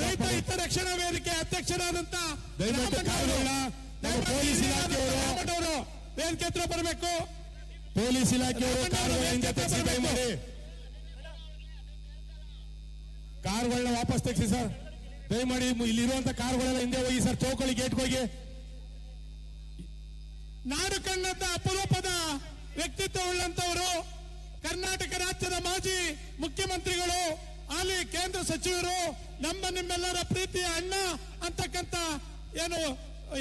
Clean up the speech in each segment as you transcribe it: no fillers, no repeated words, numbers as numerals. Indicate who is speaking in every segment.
Speaker 1: ರೈತ ಹಿತ ರಕ್ಷಣಾ ವೇದಿಕೆ ಅಧ್ಯಕ್ಷರಾದಂತ ಪೊಲೀಸ್ ವೇದಿಕೆ ಹತ್ರ ಬರಬೇಕು. ಪೊಲೀಸ್ ಇಲಾಖೆಯವರು ಕಾರುಗಳನ್ನ ವಾಪಸ್ ತೆಗೆಸಿ ಸರ್. ದಯಮಾಡಿ ಇಲ್ಲಿರುವಂತ ಕಾರುಗಳೆಲ್ಲ ಹಿಂದೆ ಹೋಗಿ ಸರ್. ಚೌಕಳಿ ಗೇಟ್ ಹೋಗಿ. ನಾಡು ಕಂಡಂತ ಅಪರೂಪದ ವ್ಯಕ್ತಿತ್ವ ಉಳ್ಳಂತವರು, ಕರ್ನಾಟಕ ರಾಜ್ಯದ ಮಾಜಿ ಮುಖ್ಯಮಂತ್ರಿಗಳು, ಅಲ್ಲಿ ಕೇಂದ್ರ ಸಚಿವರು, ನಿಮ್ಮೆಲ್ಲರ ಪ್ರೀತಿಯ ಅಣ್ಣ ಅಂತಕ್ಕಂಥ ಏನು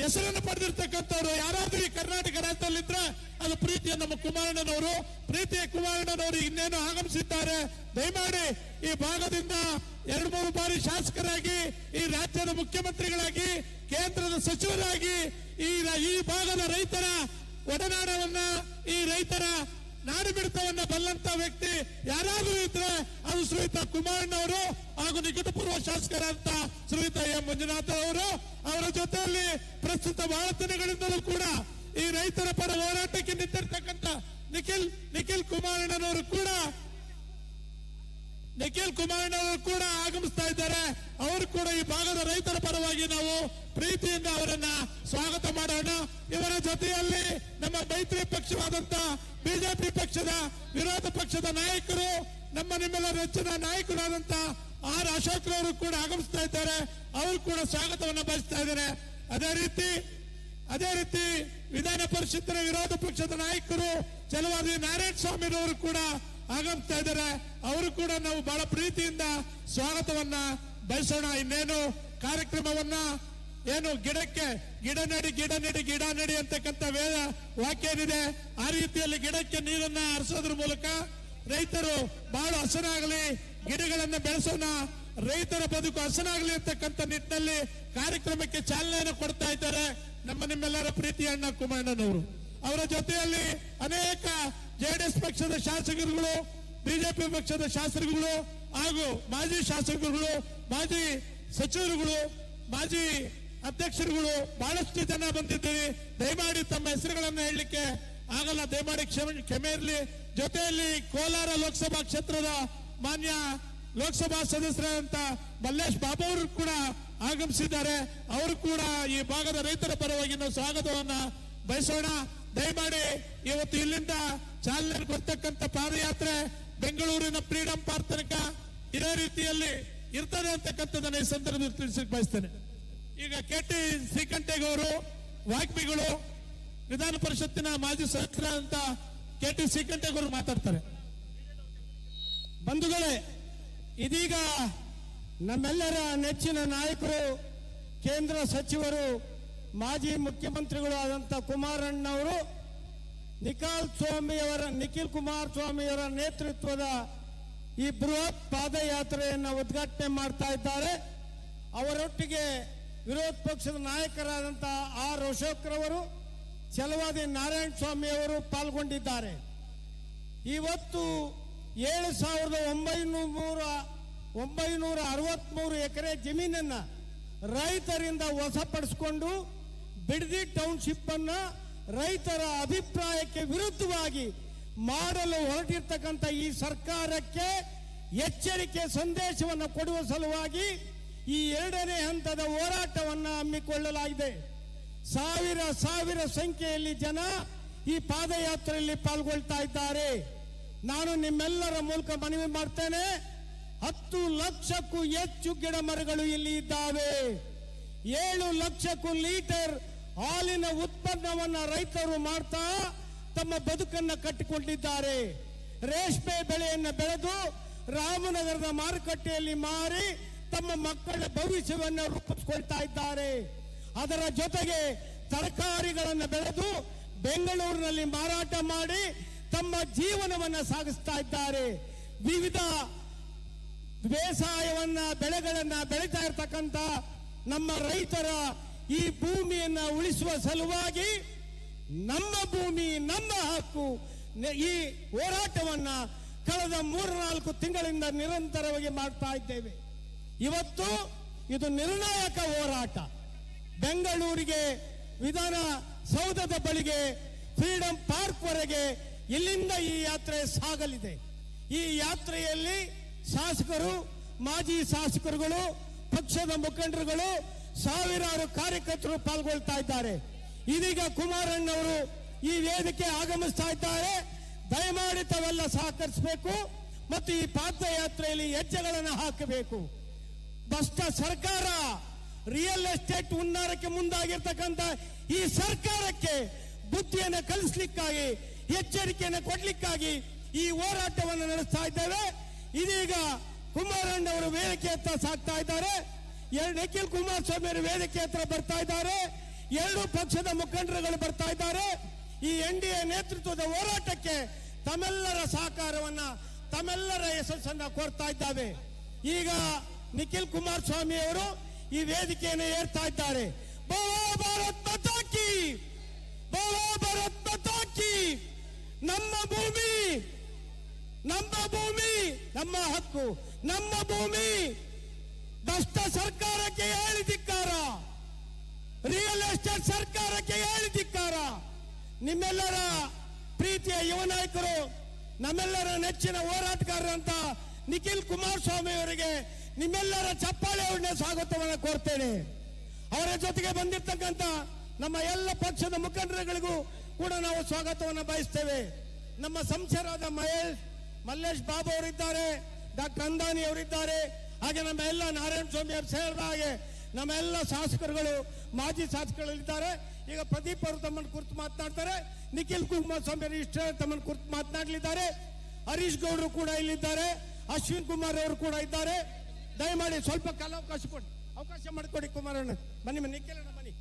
Speaker 1: ಹೆಸರನ್ನು ಪಡೆದಿರ್ತಕ್ಕಂಥವ್ರು ಯಾರಾದ್ರೂ ಈ ಕರ್ನಾಟಕ ರಾಜ್ಯದಲ್ಲಿದ್ರೆ ಅದು ಪ್ರೀತಿಯ ನಮ್ಮ ಕುಮಾರಣ್ಣನವರು. ಪ್ರೀತಿಯ ಕುಮಾರಣ್ಣನವರು ಇನ್ನೇನು ಆಗಮಿಸಿದ್ದಾರೆ. ದಯಮಾಡಿ ಈ ಭಾಗದಿಂದ 2-3 ಬಾರಿ ಶಾಸಕರಾಗಿ, ಈ ರಾಜ್ಯದ ಮುಖ್ಯಮಂತ್ರಿಗಳಾಗಿ, ಕೇಂದ್ರದ ಸಚಿವರಾಗಿ ಈ ಭಾಗದ ರೈತರ ಒಡನಾಡವನ್ನ, ಈ ರೈತರ ನಾಡು ಮಿಡಿತವನ್ನ ಬಲ್ಲಂತ ವ್ಯಕ್ತಿ ಯಾರಾದರೂ ಇದ್ರೆ ಅದು ಶ್ರೀಯುತ ಕುಮಾರಣ್ಣವರು ಹಾಗೂ ನಿಕಟಪೂರ್ವ ಶಾಸಕರಾದಂತ ಶ್ರೀಯುತ ಎಂ ಮಂಜುನಾಥ್ ಅವರು. ಅವರ ಜೊತೆಯಲ್ಲಿ ಪ್ರಸ್ತುತ ಬಹಳ ದಿನಗಳಿಂದಲೂ ಕೂಡ ಈ ರೈತರ ಪರ ಹೋರಾಟಕ್ಕೆ ನಿಂತಿರ್ತಕ್ಕಂಥ ನಿಖಿಲ್ ಕುಮಾರಣ್ಣನವರು ಕೂಡ ಆಗಮಿಸ್ತಾ ಇದ್ದಾರೆ. ಅವರು ಕೂಡ ಈ ಭಾಗದ ರೈತರ ಪರವಾಗಿ ನಾವು ಪ್ರೀತಿಯಿಂದ ಅವರನ್ನ ಸ್ವಾಗತ ಮಾಡೋಣ. ಇವರ ಜೊತೆಯಲ್ಲಿ ನಮ್ಮ ಮೈತ್ರಿ ಪಕ್ಷವಾದಂತ ಬಿಜೆಪಿ ಪಕ್ಷದ ವಿರೋಧ ಪಕ್ಷದ ನಾಯಕರು, ನಿಮ್ಮೆಲ್ಲರ ನೆಚ್ಚಿನ ನಾಯಕರಾದಂತ ಆರ್ ಅಶೋಕ್ ಅವರು ಕೂಡ ಆಗಮಿಸ್ತಾ ಇದ್ದಾರೆ. ಅವರು ಕೂಡ ಸ್ವಾಗತವನ್ನು ಬಯಸ್ತಾ ಇದ್ದಾರೆ. ಅದೇ ರೀತಿ ವಿಧಾನ ಪರಿಷತ್ತಿನ ವಿರೋಧ ಪಕ್ಷದ ನಾಯಕರು ಛಲವಾದಿ ನಾರಾಯಣ ಸ್ವಾಮಿರವರು ಕೂಡ ಆಗಮಿಸ್ತಾ ಇದ್ದಾರೆ. ಅವರು ಕೂಡ ನಾವು ಬಹಳ ಪ್ರೀತಿಯಿಂದ ಸ್ವಾಗತವನ್ನ ಬಯಸೋಣ. ಇನ್ನೇನು ಕಾರ್ಯಕ್ರಮವನ್ನ ಏನು ಗಿಡಕ್ಕೆ ಗಿಡ ನಡಿ ಅಂತಕ್ಕಂಥ ವೇದ ವಾಕ್ಯ ಏನಿದೆ, ಆ ರೀತಿಯಲ್ಲಿ ಗಿಡಕ್ಕೆ ನೀರನ್ನ ಹರಿಸೋದ್ರ ಮೂಲಕ ರೈತರು ಬಹಳ ಹಸನಾಗಲಿ, ಗಿಡಗಳನ್ನ ಬೆಳೆಸೋಣ, ರೈತರ ಬದುಕು ಹಸನಾಗಲಿ ಅಂತಕ್ಕಂಥ ನಿಟ್ಟಿನಲ್ಲಿ ಕಾರ್ಯಕ್ರಮಕ್ಕೆ ಚಾಲನೆಯನ್ನು ಕೊಡ್ತಾ ಇದ್ದಾರೆ ನಿಮ್ಮೆಲ್ಲರ ಪ್ರೀತಿಯ ಅಣ್ಣ ಕುಮಾರಣ್ಣನವರು. ಅವರ ಜೊತೆಯಲ್ಲಿ ಅನೇಕ ಜೆಡಿಎಸ್ ಪಕ್ಷದ ಶಾಸಕರುಗಳು, ಬಿಜೆಪಿ ಪಕ್ಷದ ಶಾಸಕರುಗಳು ಹಾಗೂ ಮಾಜಿ ಶಾಸಕರುಗಳು, ಮಾಜಿ ಸಚಿವರುಗಳು, ಮಾಜಿ ಅಧ್ಯಕ್ಷರುಗಳು ಬಹಳಷ್ಟು ಜನ ಬಂದಿದ್ದೀವಿ. ದಯಮಾಡಿ ತಮ್ಮ ಹೆಸರುಗಳನ್ನು ಹೇಳಲಿಕ್ಕೆ ಆಗಲ್ಲ, ದಯಮಾಡಿ ಕ್ಷಮೆ ಇರಲಿ. ಜೊತೆಯಲ್ಲಿ ಕೋಲಾರ ಲೋಕಸಭಾ ಕ್ಷೇತ್ರದ ಮಾನ್ಯ ಲೋಕಸಭಾ ಸದಸ್ಯರಾದಂತ ಮಲ್ಲೇಶ್ ಬಾಬು ಅವರು ಕೂಡ ಆಗಮಿಸಿದ್ದಾರೆ. ಅವರು ಕೂಡ ಈ ಭಾಗದ ರೈತರ ಪರವಾಗಿ ನಾವು ಸ್ವಾಗತವನ್ನ ಬಯಸೋಣ. ದಯಮಾಡಿ ಇವತ್ತು ಇಲ್ಲಿಂದ ಚಾಲನೆ ಕೊಡ್ತಕ್ಕಂಥ ಪಾದಯಾತ್ರೆ ಬೆಂಗಳೂರಿನ ಫ್ರೀಡಂ ಪಾರ್ಕ್ ತನಕ ಇದೇ ರೀತಿಯಲ್ಲಿ ಇರ್ತದೆ ಅಂತಕ್ಕಂಥದ್ದನ್ನ ಈ ಸಂದರ್ಭದಲ್ಲಿ ತಿಳಿಸಿ ಬಯಸ್ತೇನೆ. ಈಗ KT ಶ್ರೀಕಂಠೇಗೌಡರು ವಾಗ್ಮಿಗಳು, ವಿಧಾನ ಪರಿಷತ್ತಿನ ಮಾಜಿ ಸದಸ್ಯರಾದಂತ KT ಶ್ರೀಕಂಠೇಗೌಡರು ಮಾತಾಡ್ತಾರೆ. ಬಂಧುಗಳೇ, ಇದೀಗ ನಮ್ಮೆಲ್ಲರ ನೆಚ್ಚಿನ ನಾಯಕರು, ಕೇಂದ್ರ ಸಚಿವರು, ಮಾಜಿ ಮುಖ್ಯಮಂತ್ರಿಗಳು ಆದಂತ ಕುಮಾರಣ್ಣವರು ನಿಖಿಲ್ ಕುಮಾರಸ್ವಾಮಿಯವರ ನೇತೃತ್ವದ ಈ ಬೃಹತ್ ಪಾದಯಾತ್ರೆಯನ್ನು ಉದ್ಘಾಟನೆ ಮಾಡ್ತಾ ಇದ್ದಾರೆ. ಅವರೊಟ್ಟಿಗೆ ವಿರೋಧ ಪಕ್ಷದ ನಾಯಕರಾದಂತಹ ಆರ್ ಅಶೋಕ್ ರವರು, ಛಲವಾದಿ ನಾರಾಯಣ ಸ್ವಾಮಿ ಅವರು ಪಾಲ್ಗೊಂಡಿದ್ದಾರೆ. ಇವತ್ತು 7,963 ಎಕರೆ ಜಮೀನನ್ನ ರೈತರಿಂದ ವಶಪಡಿಸಿಕೊಂಡು ಬಿಡದಿ ಟೌನ್ಶಿಪ್ ಅನ್ನ ರೈತರ ಅಭಿಪ್ರಾಯಕ್ಕೆ ವಿರುದ್ಧವಾಗಿ ಮಾಡಲು ಹೊರಟಿರ್ತಕ್ಕಂಥ ಈ ಸರ್ಕಾರಕ್ಕೆ ಎಚ್ಚರಿಕೆ ಸಂದೇಶವನ್ನು ಕೊಡುವ ಸಲುವಾಗಿ ಈ 2ನೇ ಹಂತದ ಹೋರಾಟವನ್ನು ಹಮ್ಮಿಕೊಳ್ಳಲಾಗಿದೆ. ಸಾವಿರ ಸಂಖ್ಯೆಯಲ್ಲಿ ಜನ ಈ ಪಾದಯಾತ್ರೆಯಲ್ಲಿ ಪಾಲ್ಗೊಳ್ತಾ ಇದ್ದಾರೆ. ನಾನು ನಿಮ್ಮೆಲ್ಲರ ಮೂಲಕ ಮನವಿ ಮಾಡ್ತೇನೆ, 10 ಲಕ್ಷಕ್ಕೂ ಹೆಚ್ಚು ಗಿಡ ಮರಗಳು ಇಲ್ಲಿ ಇದ್ದಾವೆ. 7 ಲಕ್ಷಕ್ಕೂ ಲೀಟರ್ ಹಾಲಿನ ಉತ್ಪನ್ನವನ್ನ ರೈತರು ಮಾಡ್ತಾ ತಮ್ಮ ಬದುಕನ್ನು ಕಟ್ಟಿಕೊಂಡಿದ್ದಾರೆ. ರೇಷ್ಮೆ ಬೆಳೆಯನ್ನು ಬೆಳೆದು ರಾಮನಗರದ ಮಾರುಕಟ್ಟೆಯಲ್ಲಿ ಮಾರಿ ತಮ್ಮ ಮಕ್ಕಳ ಭವಿಷ್ಯವನ್ನು ರೂಪಿಸಿಕೊಳ್ತಾ ಇದ್ದಾರೆ. ಅದರ ಜೊತೆಗೆ ತರಕಾರಿಗಳನ್ನು ಬೆಳೆದು ಬೆಂಗಳೂರಿನಲ್ಲಿ ಮಾರಾಟ ಮಾಡಿ ತಮ್ಮ ಜೀವನವನ್ನು ಸಾಗಿಸ್ತಾ ಇದ್ದಾರೆ. ವಿವಿಧ ಬೇಸಾಯವನ್ನ ಬೆಳೆಗಳನ್ನ ಬೆಳೀತಾ ಇರ್ತಕ್ಕಂಥ ನಮ್ಮ ರೈತರ
Speaker 2: ಈ ಭೂಮಿಯನ್ನ ಉಳಿಸುವ ಸಲುವಾಗಿ ನಮ್ಮ ಭೂಮಿ ನಮ್ಮ ಹಕ್ಕು ಈ ಹೋರಾಟವನ್ನ ಕಳೆದ 3-4 ತಿಂಗಳಿಂದ ನಿರಂತರವಾಗಿ ಮಾಡ್ತಾ ಇದ್ದೇವೆ. ಇವತ್ತು ಇದು ನಿರ್ಣಾಯಕ ಹೋರಾಟ. ಬೆಂಗಳೂರಿಗೆ ವಿಧಾನಸೌಧದ ಬಳಿಗೆ ಫ್ರೀಡಂ ಪಾರ್ಕ್ ವರೆಗೆ ಇಲ್ಲಿಂದ ಈ ಯಾತ್ರೆ ಸಾಗಲಿದೆ. ಈ ಯಾತ್ರೆಯಲ್ಲಿ ಶಾಸಕರು, ಮಾಜಿ ಶಾಸಕರುಗಳು, ಪಕ್ಷದ ಮುಖಂಡರುಗಳು, ಸಾವಿರಾರು ಕಾರ್ಯಕರ್ತರು ಪಾಲ್ಗೊಳ್ತಾ ಇದ್ದಾರೆ. ಇದೀಗ ಕುಮಾರಣ್ಣವರು ಈ ವೇದಿಕೆ ಆಗಮಿಸ್ತಾ ಇದ್ದಾರೆ. ದಯಮಾಡಿ ತಾವೆಲ್ಲ ಸಹಕರಿಸಬೇಕು ಮತ್ತು ಈ ಪಾದಯಾತ್ರೆಯಲ್ಲಿ ಹೆಜ್ಜೆಗಳನ್ನು ಹಾಕಬೇಕು. ಭ್ರಷ್ಟ ಸರ್ಕಾರ, ರಿಯಲ್ ಎಸ್ಟೇಟ್ ಹುನ್ನಾರಕ್ಕೆ ಮುಂದಾಗಿರ್ತಕ್ಕಂಥ ಈ ಸರ್ಕಾರಕ್ಕೆ ಬುದ್ಧಿಯನ್ನು ಕಲಿಸಲಿಕ್ಕಾಗಿ, ಎಚ್ಚರಿಕೆಯನ್ನು ಕೊಡ್ಲಿಕ್ಕಾಗಿ ಈ ಹೋರಾಟವನ್ನು ನಡೆಸ್ತಾ ಇದ್ದೇವೆ. ಇದೀಗ ಕುಮಾರಣ್ಣವರು ವೇದಿಕೆ ಹತ್ರ ಸಾಗ್ತಾ ಇದ್ದಾರೆ. ನಿಖಿಲ್ ಕುಮಾರಸ್ವಾಮಿ ಅವರು ವೇದಿಕೆ ಹತ್ರ ಬರ್ತಾ ಇದ್ದಾರೆ. 2 ಪಕ್ಷದ ಮುಖಂಡರುಗಳು ಬರ್ತಾ ಇದ್ದಾರೆ. ಈ NDA ನೇತೃತ್ವದ ಹೋರಾಟಕ್ಕೆ ತಮ್ಮೆಲ್ಲರ ಸಹಕಾರವನ್ನ, ತಮ್ಮೆಲ್ಲರ ಯಶಸ್ಸನ್ನ ಕೋರ್ತಾ ಇದ್ದಾವೆ. ಈಗ ನಿಖಿಲ್ ಕುಮಾರಸ್ವಾಮಿ ಅವರು ಈ ವೇದಿಕೆಯನ್ನು ಏರ್ತಾ ಇದ್ದಾರೆ. ಬೋಲೋ ಭಾರತ್ ಮಾತಾ ಕೀ, ಬೋಲೋ ಭಾರತ್ ಮಾತಾ ಕೀ. ನಮ್ಮ ಭೂಮಿ ನಮ್ಮ ಭೂಮಿ, ನಮ್ಮ ಹಕ್ಕು, ನಮ್ಮ ಭೂಮಿ. ಭ್ರಷ್ಟ ಸರ್ಕಾರಕ್ಕೆ ಹೇಳಿ ಧಿಕ್ಕಾರ, ರಿಯಲ್ ಎಸ್ಟೇಟ್ ಸರ್ಕಾರಕ್ಕೆ ಹೇಳಿ ಧಿಕ್ಕಾರ. ನಿಮ್ಮೆಲ್ಲರ ಪ್ರೀತಿಯ ಯುವ ನಾಯಕರು, ನಮ್ಮೆಲ್ಲರ ನೆಚ್ಚಿನ ಹೋರಾಟಗಾರರಂತ ನಿಖಿಲ್ ಕುಮಾರಸ್ವಾಮಿ ಅವರಿಗೆ ನಿಮ್ಮೆಲ್ಲರ ಚಪ್ಪಾಳೆಯವ್ರನ್ನ ಸ್ವಾಗತವನ್ನು ಕೋರ್ತೇನೆ. ಅವರ ಜೊತೆಗೆ ಬಂದಿರತಕ್ಕಂತ ನಮ್ಮ ಎಲ್ಲ ಪಕ್ಷದ ಮುಖಂಡರುಗಳಿಗೂ ಕೂಡ ನಾವು ಸ್ವಾಗತವನ್ನು ಬಯಸ್ತೇವೆ. ನಮ್ಮ ಸಂಸದರಾದ ಮಲ್ಲೇಶ್ ಬಾಬು ಅವರಿದ್ದಾರೆ, ಡಾಕ್ಟರ್ ಅಂದಾನಿ ಅವರಿದ್ದಾರೆ, ಹಾಗೆ ನಮ್ಮ ಎಲ್ಲ ನಾರಾಯಣ ಸ್ವಾಮಿ ಅವರು ಹೇಳಿದ ಹಾಗೆ ನಮ್ಮ ಎಲ್ಲ ಶಾಸಕರುಗಳು, ಮಾಜಿ ಶಾಸಕರುಗಳಿದ್ದಾರೆ. ಈಗ ಪ್ರದೀಪ್ ಅವರು ತಮ್ಮನ್ನು ಕುರಿತು ಮಾತನಾಡ್ತಾರೆ. ನಿಖಿಲ್ ಕುಮಾರಸ್ವಾಮಿ ಅವರು ಇಷ್ಟ ತಮ್ಮನ್ನು ಕುರಿತು ಮಾತನಾಡಲಿದ್ದಾರೆ. ಹರೀಶ್ ಗೌಡರು ಕೂಡ ಇಲ್ಲಿದ್ದಾರೆ. ಅಶ್ವಿನ್ ಕುಮಾರ್ ಅವರು ಕೂಡ ಇದ್ದಾರೆ. ದಯಮಾಡಿ ಸ್ವಲ್ಪ ಕಾಲಾವಕಾಶ ಕೊಡಿ, ಅವಕಾಶ ಮಾಡಿಕೊಡಿ. ಕುಮಾರಣ್ಣ ಬನ್ನಿ, ನಿಖಿಲಣ್ಣ ಬನ್ನಿ.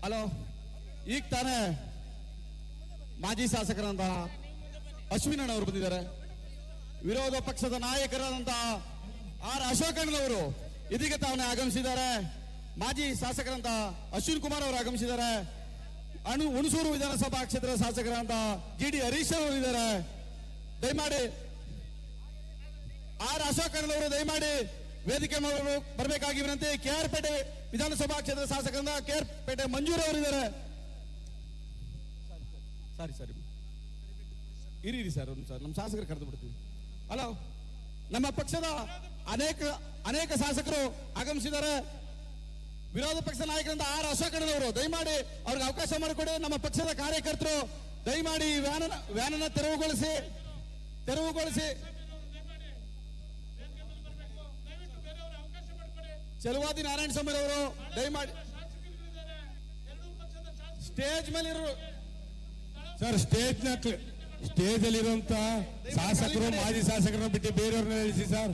Speaker 3: ಹಲೋ, ಈಗ ತಾನೇ ಮಾಜಿ ಶಾಸಕರಂತ ಅಶ್ವಿನ್ ಅವರು ಬಂದಿದ್ದಾರೆ. ವಿರೋಧ ಪಕ್ಷದ ನಾಯಕರಾದಂತಹ ಆರ್ ಅಶೋಕಣ್ಣನವರು ಇದೀಗ ತಾವೇ ಆಗಮಿಸಿದ್ದಾರೆ. ಮಾಜಿ ಶಾಸಕರಂತ ಅಶ್ವಿನ್ ಕುಮಾರ್ ಅವರು ಆಗಮಿಸಿದ್ದಾರೆ. ಹುಣಸೂರು ವಿಧಾನಸಭಾ ಕ್ಷೇತ್ರದ ಶಾಸಕರಂತ GD ಹರೀಶ್ ಅವರು ಇದ್ದಾರೆ. ದಯಮಾಡಿ ಆರ್ ಅಶೋಕಣ್ಣನವರು ದಯಮಾಡಿ ವೇದಿಕೆ ಬರಬೇಕಾಗಿ ವಿನಂತಿ. KR ಪೇಟೆ ವಿಧಾನಸಭಾ ಕ್ಷೇತ್ರದ ಶಾಸಕರಿಂದ KR ಪೇಟೆ ಮಂಜೂರ್ ಅವರು ಇದ್ದಾರೆ. ಸರಿ ಇರಿ ಸರ್, ನಮ್ಮ ಶಾಸಕರು ಕರೆದು ಬಿಡ್ತೀವಿ. ಹಲೋ, ನಮ್ಮ ಪಕ್ಷದ ಅನೇಕ ಶಾಸಕರು ಆಗಮಿಸಿದ್ದಾರೆ. ವಿರೋಧ ಪಕ್ಷದ ನಾಯಕರಿಂದ ಆರ್ ಅಶೋಕಣ್ಣನವರು ದಯಮಾಡಿ ಅವ್ರಿಗೆ ಅವಕಾಶ ಮಾಡಿಕೊಡಿ. ನಮ್ಮ ಪಕ್ಷದ ಕಾರ್ಯಕರ್ತರು ದಯಮಾಡಿ ವ್ಯಾನನ್ನ ತೆರವುಗೊಳಿಸಿ ಚಲುವಾದಿ ನಾರಾಯಣ ಸ್ವಾಮಿ ಅವರು ದಯಮಾಡಿ ಸ್ಟೇಜ್ ಮೇಲೆ ಇರೋ
Speaker 1: ಸರ್, ಸ್ಟೇಜ್ ಅಲ್ಲಿ ಇರುವಂತ ಶಾಸಕರು, ಮಾಜಿ ಶಾಸಕರನ್ನ ಬಿಟ್ಟು ಬೇರೆಯವ್ರನ್ನ ಹೇಳಿಸಿ ಸರ್.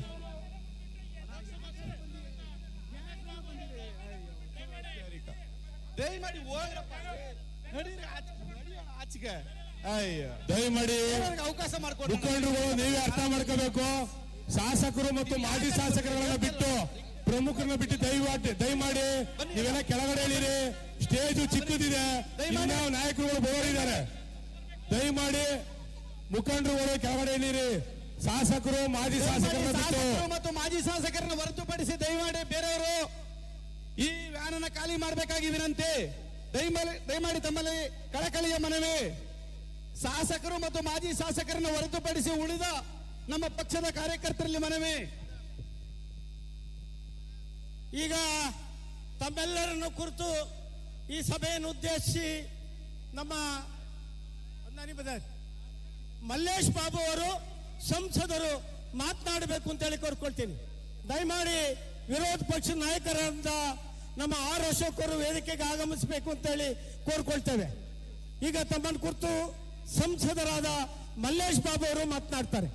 Speaker 3: ದಯಮಾಡಿ
Speaker 1: ದಯಮಾಡಿ
Speaker 3: ಅವಕಾಶ ಮಾಡಿಕೊಡಿ.
Speaker 1: ಮುಖಂಡರುಗಳು ನೀವೇ ಅರ್ಥ ಮಾಡ್ಕೋಬೇಕು. ಶಾಸಕರು ಮತ್ತು ಮಾಜಿ ಶಾಸಕರುಗಳನ್ನ ಬಿಟ್ಟು, ಪ್ರಮುಖರನ್ನ ಬಿಟ್ಟು ದಯಮಾಡಿ ನೀವೆಲ್ಲ ಕೆಳಗಡೆ ಇಳಿರಿ. ಸ್ಟೇಜ್ ಚಿಕ್ಕದಿದೆ, ಇನ್ನ ನಾಯಕರುಗಳು ಬರೋರಿದ್ದಾರೆ. ದಯಮಾಡಿ ಮುಖಂಡರುಗಳು ಕೆಳಗಡೆ ಇಳಿರಿ. ಶಾಸಕರು, ಮಾಜಿ ಶಾಸಕರನ್ನ ಬಿಟ್ಟು
Speaker 3: ಮತ್ತು ಮಾಜಿ ಶಾಸಕರನ್ನು ಹೊರತುಪಡಿಸಿ ದಯಮಾಡಿ ಬೇರೆಯವರು ಈ ವ್ಯಾನನ್ನ ಖಾಲಿ ಮಾಡಬೇಕಾಗಿ ವಿನಂತಿ. ದಯಮಾಡಿ ತಮ್ಮಲ್ಲಿ ಕಳಕಳಿಯ ಮನವಿ. ಶಾಸಕರು ಮತ್ತು ಮಾಜಿ ಶಾಸಕರನ್ನು ಹೊರತುಪಡಿಸಿ ಉಳಿದ ನಮ್ಮ ಪಕ್ಷದ ಕಾರ್ಯಕರ್ತರಲ್ಲಿ ಮನವಿ.
Speaker 2: ಈಗ ತಮ್ಮೆಲ್ಲರನ್ನು ಕುರಿತು ಈ ಸಭೆಯನ್ನು ಉದ್ದೇಶಿಸಿ ನಮ್ಮ ಮಲ್ಲೇಶ್ ಬಾಬು ಅವರು ಸಂಸದರು ಮಾತನಾಡಬೇಕು ಅಂತ ಹೇಳಿ ಕೋರ್ಕೊಳ್ತೀನಿ. ದಯಮಾಡಿ ವಿರೋಧ ಪಕ್ಷದ ನಾಯಕರಾದ ನಮ್ಮ ಆರ್ ಅಶೋಕ್ ಅವರು ವೇದಿಕೆಗೆ ಆಗಮಿಸಬೇಕು ಅಂತ ಹೇಳಿ ಕೋರ್ಕೊಳ್ತೇವೆ. ಈಗ ತಮ್ಮನ್ನು ಕುರಿತು ಸಂಸದರಾದ ಮಲ್ಲೇಶ್ ಬಾಬು ಅವರು ಮಾತನಾಡ್ತಾರೆ.